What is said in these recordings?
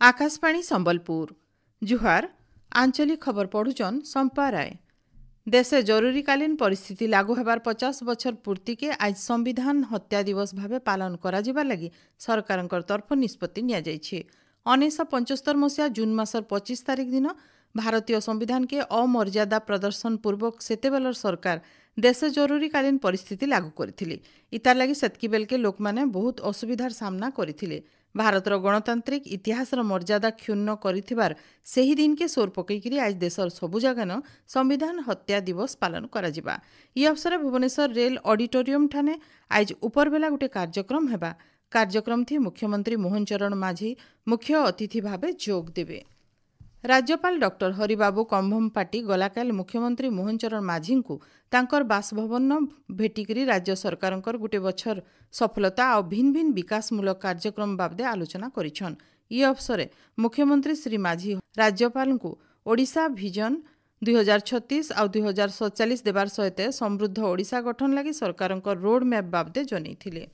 आकाशवाणी संबलपुर जुहार आंचलिक खबर पढ़ुचन संपा राय। देशे जरूरीकालीन परिस्थिति लागू होबार 50 बछर पूर्ति के आज संविधान हत्या दिवस भावे पालन करा जिबार लगी सरकारंकर तरफ निष्पत्ति निया जायछि। 1975 मसीहा जून मासर 25 तारिख दिन भारतीय संविधान के अमर्यादा प्रदर्शन पूर्वक सेतेबेलर सरकार देशे जरूरीकालीन परिस्थिति लागू करथिले। इतार लगी सेतकी बेल के लोक माने बहुत असुविधार सामना करथिले। भारतर गणतांत्रिक इतिहासर मर्यादा क्षुण्ण करिथिबार सेही दिन के सोर पकईकरी आज देशर सबु जगान संविधान हत्या दिवस पालन करा जिबा। ई अवसर भुवनेश्वर रेल ऑडिटोरियम ठाने आज उपरबेला गोटे कार्यक्रम हेबा। कार्यक्रम थी मुख्यमंत्री मोहन चरण माझी मुख्य अतिथि भावे जोग देबे। राज्यपाल डॉक्टर हरिबाबू कंभमपाटी गलाकाल मुख्यमंत्री मोहन चरण माझी को तांकर बासभवन भेटिकरी राज्य सरकारंकर गोटे बछर सफलता और भिन्न भिन्न विकासमूलक कार्यक्रम बाबदे आलोचना करिछन। ई अवसरे मुख्यमंत्री श्री माझी राज्यपाल को ओडिशा विजन 2036 और 2047 देवार सहित समृद्ध ओडिशा गठन लगी सरकारंकर रोड मैप बाबदे जनैथिले।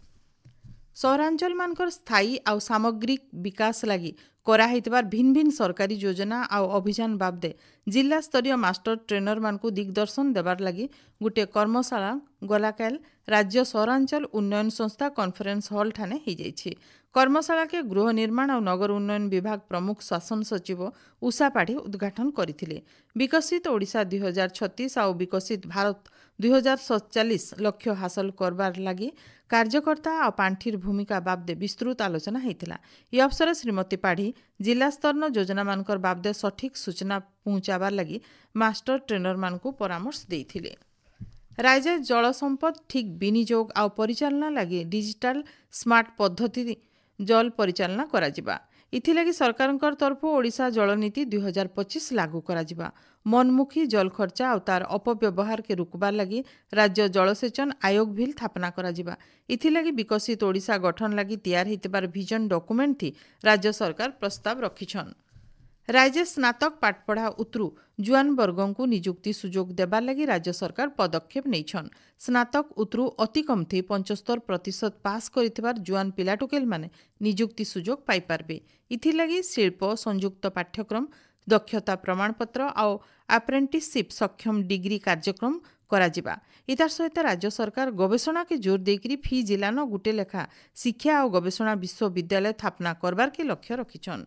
सहरांचल मानकर स्थायी और सामग्रिक विकास लगी कराइतबार भिन्न भिन्न सरकारी योजना और अभियान बाबदे जिला स्तरीय मास्टर ट्रेनर मानकु दिग्दर्शन देवार लगी गोटे कर्मशाला गलाकाल राज्य सहरांचल उन्नयन संस्था कॉन्फ्रेंस हॉल ठाने हो जाइछि। कर्मशाला के गृह निर्माण और नगर उन्नयन विभाग प्रमुख शासन सचिव उषा पाढ़ी उद्घाटन करथिले। विकसित ओडिशा 2036 और विकसित भारत 2047 लक्ष्य हासिल करबार लगी कार्यकर्ता और पांठिर भूमिका बाबदे विस्तृत आलोचना होइतिला। ई अवसर श्रीमती पाढ़ी जिला स्तर योजना मानकर बाबदे सठिक सूचना पहुंचाबार लगी मास्टर ट्रेनर मानकु परामर्श देइथिले। राज्य जल संपद ठीक विनियोग और परिचालना लगी डिजिटल स्मार्ट पद्धति जल परिचालना करा जिबा। इथिलागी सरकारंकर तरफ ओडिशा जलनीति 2025 लागू करा जिबा। मनमुखी जल खर्चा और तार अपव्यवहार के रुकबार लगी राज्य जलसेचन आयोग भी स्थापना करा जिबा। इथिलागी विकसित ओडिशा गठन लगी तैयार होइतबार विजन डॉक्यूमेंट थी राज्य सरकार प्रस्ताव रखिछन। राज्य स्नातक पाठपढ़ा उतरु जुआन वर्गों को निजुक्ति सुजोग देबार लगी राज्य सरकार पदक्षेप नैछन। स्नातक उतरु अति कम थी 75% पास करिथिबार जुआन पिलाटुकेल माने निजुक्ति सुजोग पाई पारबे। इथिलागी शिल्प संयुक्त पाठ्यक्रम दक्षता प्रमाणपत्र और अप्रेंटिसशिप सक्षम डिग्री कार्यक्रम कराजिबा। इतार सहित राज्य सरकार गवेषणा के जोर देकरी फी जिलान गुटे लेखा शिक्षा और गवेषणा विश्वविद्यालय स्थापना करबार के लक्ष्य रखिछन।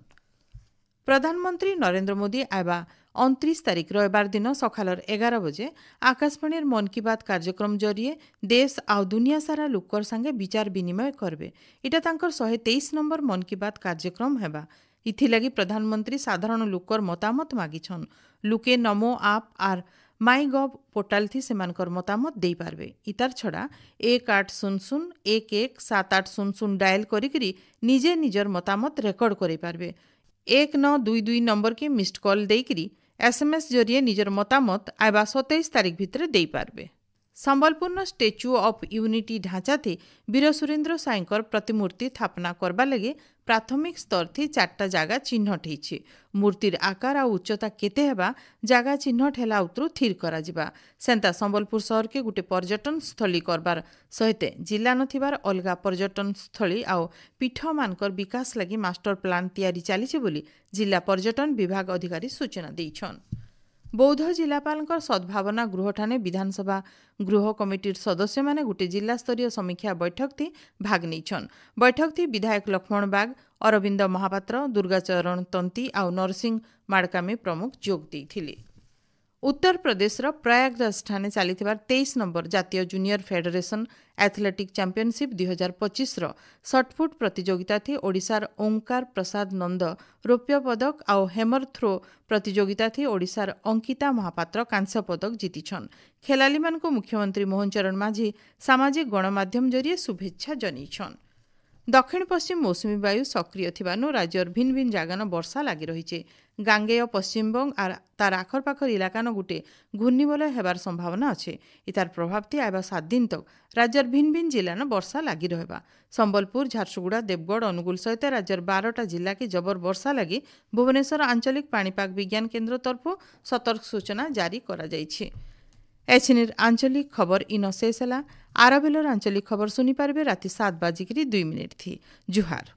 प्रधानमंत्री नरेंद्र मोदी आबा 29 तारिख रविवार दिन सकालर 11 बजे आकाशवाणी मन की बात कार्यक्रम जरिए देश आ दुनिया सारा लोकर संगे विचार विनिमय करबे। इटा तांकर 123 नंबर मन की बात कार्यक्रम हेबा। इथिलागी प्रधानमंत्री साधारण लोकर मतामत मागिछन। लुके नमो आप आर माई गव पोर्टाल थी सेमानकर मतामत देई पारबे। इतार छड़ा 1800 डायल करिकरी निजे निजर मतामत रेकर्ड करि पारबे। 1922 नंबर के मिस्ड कॉल देकरी एसएमएस जरिए निजर मतामत आबा 27 तारिख भितर देई पारबे। संबलपुर स्टेच्यू ऑफ यूनिटी ढांचा थी वीर सुरेंद्र साईंकर प्रतिमूर्ति स्थापना करबा लगे प्राथमिक स्तर थी 4टा जागा चिन्हट होइछि। मूर्तिर आकार और उच्चता केते हेबा जागा चिन्हट हेला उतरु थिर करा जिबा। सेंता संबलपुर शहर के गोटे पर्यटन स्थली करबार सहित जिला नथिबार अलगा पर्यटन स्थली और पीठ मानकर विकास लगी मास्टर प्लान तैयारी चलीछि बोली जिला पर्यटन विभाग अधिकारी सूचना दैछन। बौद्ध जिलापाल सद्भावना गृह ठाने विधानसभा गृह कमिटी सदस्य माने गोटे जिला स्तरीय समीक्षा बैठक थी भाग नैछन। बैठक थी विधायक लक्ष्मण बाग, अरविंद महापात्र, दुर्गाचरण तंती और नरसिंह माड़कामी प्रमुख जोग देइथिले। उत्तर प्रदेश प्रयागराज ठाने चलीथिबार 23 नंबर जातीय junior federation athletic championship 2025 shot put प्रतियोगिता थी ओडिशार ओंकार प्रसाद नंद रौप्य पदक और हेमर थ्रो प्रतियोगिता थी ओडिशार अंकिता महापात्र कांस्य पदक जीतिछन। खेलाड़ी मानकु मुख्यमंत्री मोहन चरण माझी सामाजिक गणमाध्यम जरिए शुभेच्छा जनाइछन। दक्षिण पश्चिम मौसुमी वायु सक्रिय थिबानु राज्यर भिन्न भिन्न जागान वर्षा लगी रही। गांगेय पश्चिमबंग और तार आखर पाखर इलाकान गोटे घूर्णिबलय हेबार संभावना अच्छे। इतार प्रभाव थी आबा 7 दिन तक राज्यर भिन्न भिन्न जिलान वर्षा लगी रहबा। संबलपुर, झारसुगुड़ा, देवगढ़, अनुगुल सहित राज्यर 12टा जिला के जबर वर्षा लगी भुवनेश्वर आंचलिक पाणीपाग विज्ञान केन्द्र तरफ सतर्क सूचना जारी करा जाइछे। एछिनिर आंचलिक खबर इन शेष है। आरबेलर आंचलिक खबर सुनी पारबे राति 7:02 थी। जुहार।